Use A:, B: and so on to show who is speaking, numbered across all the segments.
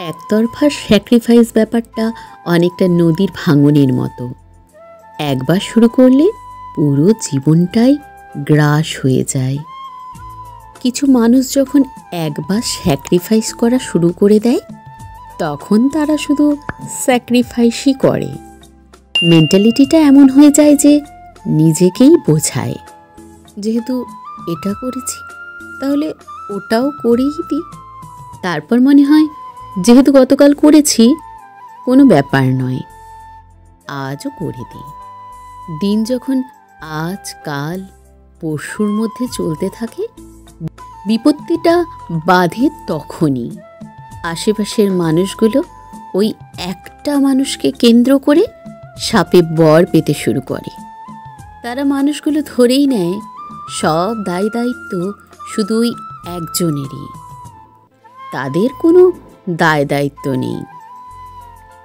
A: একতরফা স্যাক্রিফাইস ব্যাপারটা অনেকটা নদীর ভাঙনের মতো। একবার শুরু করলে পুরো জীবনটাই গ্রাস হয়ে যায়। কিছু মানুষ যখন একবার স্যাক্রিফাইস করা শুরু করে দেয় তখন তারা শুধু স্যাক্রিফাইসই করে। মেন্টালিটিটা এমন হয়ে যায় যে নিজেকেই বোঝায়, যেহেতু এটা করেছি তাহলে ওটাও করেই দিই। তারপর মনে হয় যেহেতু গতকাল করেছি কোনো ব্যাপার নয়, আজও করে দিই। দিন যখন আজ কাল পরশুর মধ্যে চলতে থাকে বিপত্তিটা বাধে তখনই। আশেপাশের মানুষগুলো ওই একটা মানুষকে কেন্দ্র করে সাপে বর পেতে শুরু করে। তারা মানুষগুলো ধরেই নেয় সব দায় দায়িত্ব শুধু ওই একজনেরই, তাদের কোনো দায় দায়িত্ব নেই।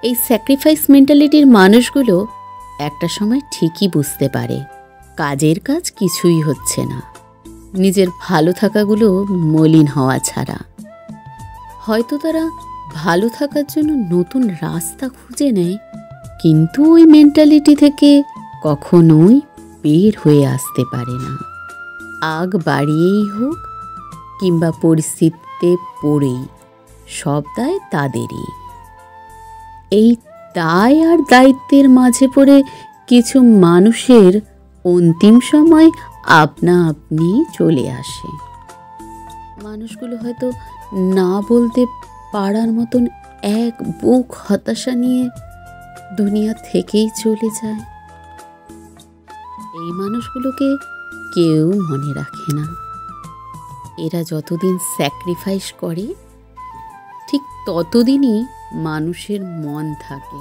A: এই স্যাক্রিফাইস মেন্টালিটির মানুষগুলো একটা সময় ঠিকই বুঝতে পারে কাজের কাজ কিছুই হচ্ছে না, নিজের ভালো থাকাগুলো মলিন হওয়া ছাড়া। হয়তো তারা ভালো থাকার জন্য নতুন রাস্তা খুঁজে নেয়, কিন্তু ওই মেন্টালিটি থেকে কখনোই বের হয়ে আসতে পারে না। আগ বাড়িয়েই হোক কিংবা পরিস্থিতিতে পড়েই, সব দায় তাদেরই। এই দায় আর দায়িত্বের মাঝে পড়ে কিছু মানুষের অন্তিম সময় আপনা আপনি চলে আসে। মানুষগুলো হয়তো না বলতে পারার মতন এক বুক হতাশা নিয়ে দুনিয়া থেকেই চলে যায়। এই মানুষগুলোকে কেউ মনে রাখে না। এরা যতদিন স্যাক্রিফাইস করে ঠিক ততদিনই মানুষের মন থাকে।